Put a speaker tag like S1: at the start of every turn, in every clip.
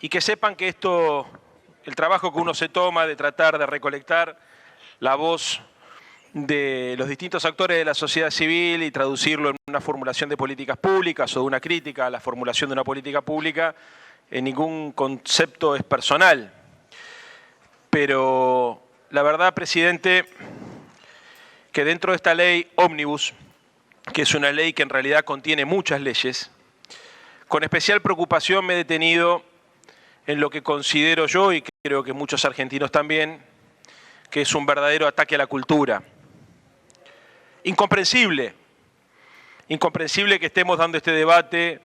S1: y que sepan que el trabajo que uno se toma de tratar de recolectar la voz de los distintos actores de la sociedad civil y traducirlo en una formulación de políticas públicas o de una crítica a la formulación de una política pública, en ningún concepto es personal. Pero la verdad, presidente, que dentro de esta ley ómnibus, que es una ley que en realidad contiene muchas leyes, con especial preocupación me he detenido en lo que considero yo, y creo que muchos argentinos también, que es un verdadero ataque a la cultura. Incomprensible que estemos dando este debate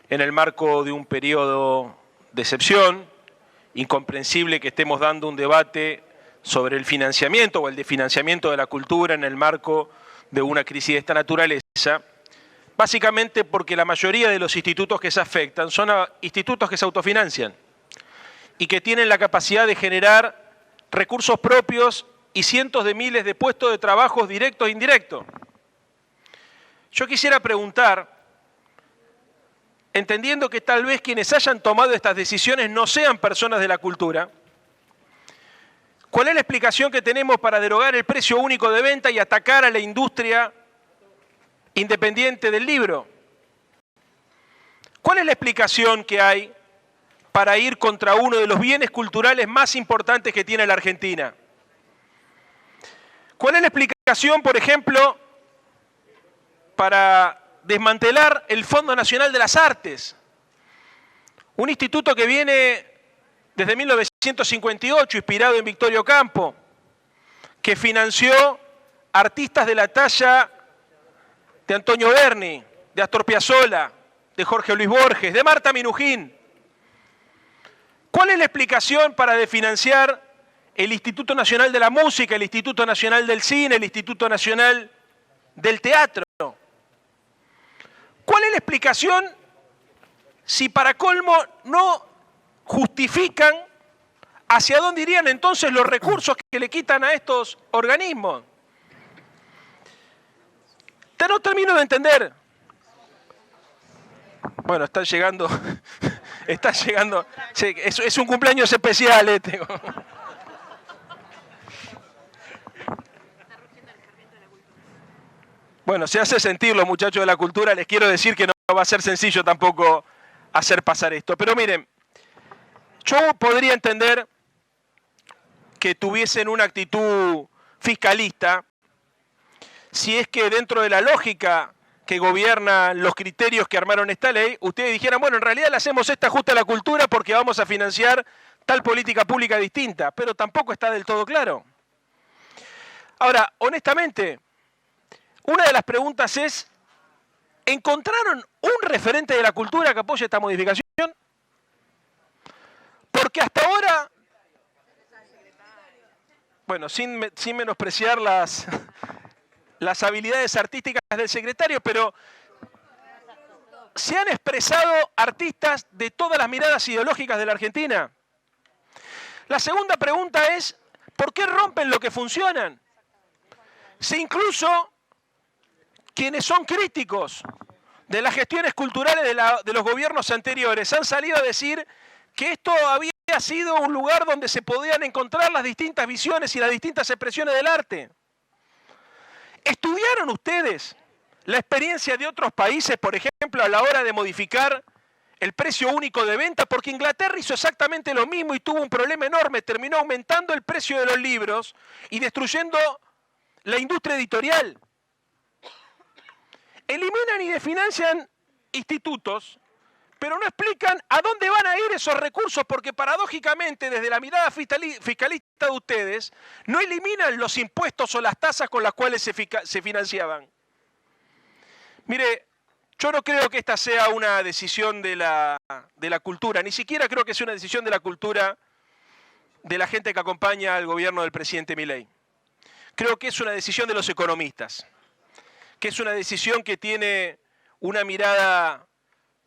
S1: en el marco de un periodo de excepción, incomprensible que estemos dando un debate sobre el financiamiento o el desfinanciamiento de la cultura en el marco de una crisis de esta naturaleza, básicamente porque la mayoría de los institutos que se afectan son institutos que se autofinancian y que tienen la capacidad de generar recursos propios y cientos de miles de puestos de trabajo directos e indirectos. Yo quisiera preguntar, entendiendo que tal vez quienes hayan tomado estas decisiones no sean personas de la cultura, ¿cuál es la explicación que tenemos para derogar el precio único de venta y atacar a la industria independiente del libro? ¿Cuál es la explicación que hay para ir contra uno de los bienes culturales más importantes que tiene la Argentina? ¿Cuál es la explicación, por ejemplo, para desmantelar el Fondo Nacional de las Artes? Un instituto que viene desde 1958, inspirado en Victorio Campo, que financió artistas de la talla de Antonio Berni, de Astor Piazzolla, de Jorge Luis Borges, de Marta Minujín. ¿Cuál es la explicación para desfinanciar el Instituto Nacional de la Música, el Instituto Nacional del Cine, el Instituto Nacional del Teatro? ¿Cuál es la explicación si para colmo no justifican hacia dónde irían entonces los recursos que le quitan a estos organismos? No termino de entender. Bueno, están llegando, sí, es un cumpleaños especial este. Bueno, se hace sentir los muchachos de la cultura, les quiero decir que no va a ser sencillo tampoco hacer pasar esto. Pero miren, yo podría entender que tuviesen una actitud fiscalista si es que dentro de la lógica que gobierna los criterios que armaron esta ley, ustedes dijeran, bueno, en realidad le hacemos este ajuste a la cultura porque vamos a financiar tal política pública distinta, pero tampoco está del todo claro. Ahora, honestamente, una de las preguntas es, ¿encontraron un referente de la cultura que apoye esta modificación? Porque hasta ahora, bueno, sin menospreciar las habilidades artísticas del secretario, pero se han expresado artistas de todas las miradas ideológicas de la Argentina. La segunda pregunta es, ¿por qué rompen lo que funcionan? Si incluso quienes son críticos de las gestiones culturales de los gobiernos anteriores han salido a decir que esto había sido un lugar donde se podían encontrar las distintas visiones y las distintas expresiones del arte. ¿Estudiaron ustedes la experiencia de otros países, por ejemplo, a la hora de modificar el precio único de venta? Porque Inglaterra hizo exactamente lo mismo y tuvo un problema enorme. Terminó aumentando el precio de los libros y destruyendo la industria editorial. Eliminan y desfinancian institutos, pero no explican a dónde van a ir esos recursos, porque paradójicamente, desde la mirada fiscalista de ustedes, no eliminan los impuestos o las tasas con las cuales se financiaban. Mire, yo no creo que esta sea una decisión de la cultura, ni siquiera creo que sea una decisión de la cultura de la gente que acompaña al gobierno del presidente Milei. Creo que es una decisión de los economistas, que es una decisión que tiene una mirada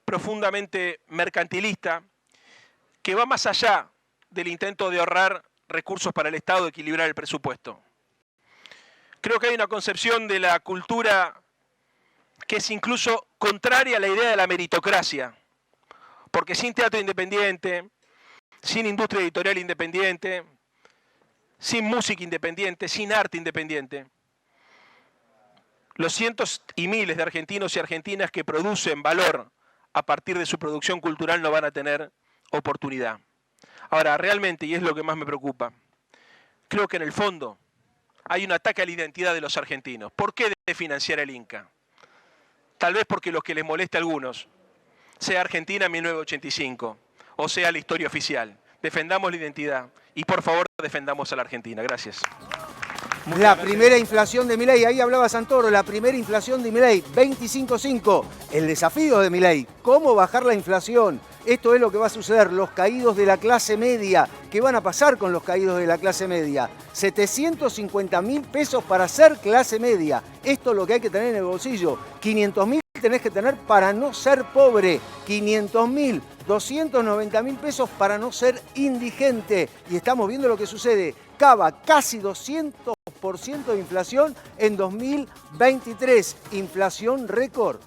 S1: profundamente mercantilista, que va más allá del intento de ahorrar recursos para el Estado, de equilibrar el presupuesto. Creo que hay una concepción de la cultura que es incluso contraria a la idea de la meritocracia, porque sin teatro independiente, sin industria editorial independiente, sin música independiente, sin arte independiente. Los cientos y miles de argentinos y argentinas que producen valor a partir de su producción cultural no van a tener oportunidad. Ahora, realmente, y es lo que más me preocupa, creo que en el fondo hay un ataque a la identidad de los argentinos. ¿Por qué debe financiar el Inca? Tal vez porque lo que les moleste a algunos sea Argentina 1985 o sea la historia oficial. Defendamos la identidad y por favor defendamos a la Argentina. Gracias.
S2: La primera inflación de Milei, ahí hablaba Santoro, la primera inflación de Milei, 25,5. El desafío de Milei, ¿cómo bajar la inflación? Esto es lo que va a suceder, los caídos de la clase media. ¿Qué van a pasar con los caídos de la clase media? 750.000 pesos para ser clase media. Esto es lo que hay que tener en el bolsillo. 500.000 tenés que tener para no ser pobre. 500.000, 290.000 pesos para no ser indigente. Y estamos viendo lo que sucede. Cava casi 200% de inflación en 2023. Inflación récord.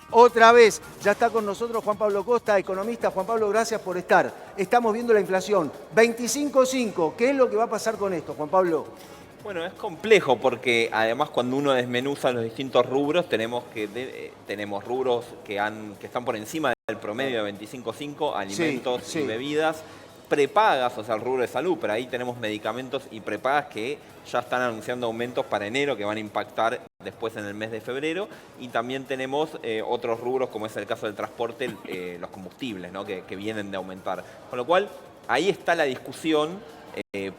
S2: Otra vez, ya está con nosotros Juan Pablo Costa, economista. Juan Pablo, gracias por estar. Estamos viendo la inflación, 25,5. ¿Qué es lo que va a pasar con esto, Juan Pablo?
S3: Bueno, es complejo porque además cuando uno desmenuza los distintos rubros, tenemos rubros que están por encima del promedio de 25,5, alimentos y bebidas, prepagas, o sea, el rubro de salud, pero ahí tenemos medicamentos y prepagas que ya están anunciando aumentos para enero que van a impactar después en el mes de febrero, y también tenemos otros rubros como es el caso del transporte, los combustibles, ¿no? que vienen de aumentar. Con lo cual, ahí está la discusión,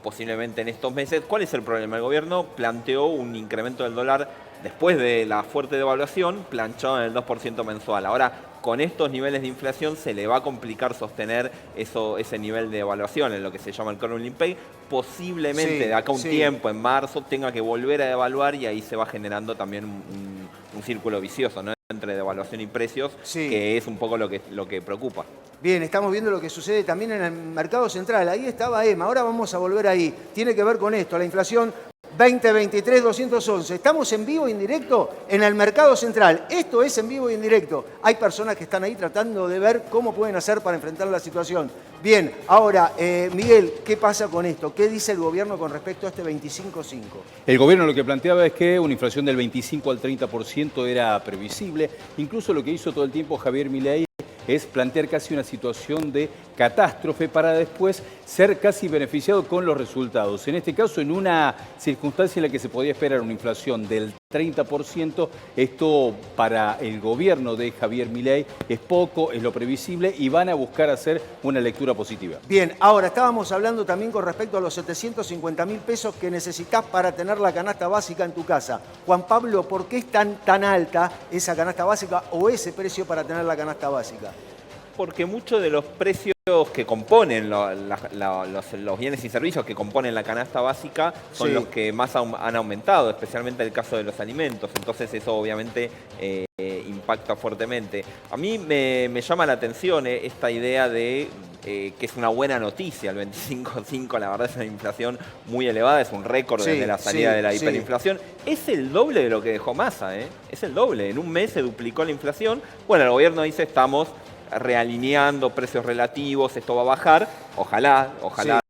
S3: posiblemente en estos meses. ¿Cuál es el problema? El gobierno planteó un incremento del dólar después de la fuerte devaluación, planchado en el 2% mensual. Ahora, con estos niveles de inflación se le va a complicar sostener ese nivel de devaluación en lo que se llama el current pay. Posiblemente de acá a un tiempo, en marzo, tenga que volver a devaluar y ahí se va generando también un círculo vicioso, ¿no? Entre devaluación y precios, que es un poco lo que preocupa.
S2: Bien, estamos viendo lo que sucede también en el mercado central. Ahí estaba Emma, ahora vamos a volver ahí. Tiene que ver con esto, la inflación 2023 211. Estamos en vivo e indirecto en el mercado central. Esto es en vivo e indirecto. Hay personas que están ahí tratando de ver cómo pueden hacer para enfrentar la situación. Bien, ahora, Miguel, ¿qué pasa con esto? ¿Qué dice el gobierno con respecto a este 25,5?
S4: El gobierno lo que planteaba es que una inflación del 25 al 30% era previsible. Incluso lo que hizo todo el tiempo Javier Milei es plantear casi una situación de catástrofe para después ser casi beneficiado con los resultados. En este caso, en una circunstancia en la que se podía esperar una inflación del 30%, esto para el gobierno de Javier Milei es poco, es lo previsible y van a buscar hacer una lectura positiva.
S2: Bien, ahora estábamos hablando también con respecto a los 750.000 pesos que necesitas para tener la canasta básica en tu casa. Juan Pablo, ¿por qué es tan alta esa canasta básica o ese precio para tener la canasta básica?
S3: Porque muchos de los precios que componen los bienes y servicios que componen la canasta básica son los que más han aumentado, especialmente en el caso de los alimentos. Entonces eso obviamente impacta fuertemente. A mí me llama la atención esta idea de que es una buena noticia el 25,5, la verdad es una inflación muy elevada, es un récord desde la salida de la hiperinflación. Es el doble de lo que dejó Massa, es el doble. En un mes se duplicó la inflación. Bueno, el gobierno dice estamos realineando precios relativos, esto va a bajar, ojalá,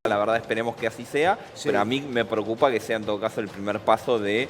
S3: la verdad esperemos que así sea, pero a mí me preocupa que sea en todo caso el primer paso de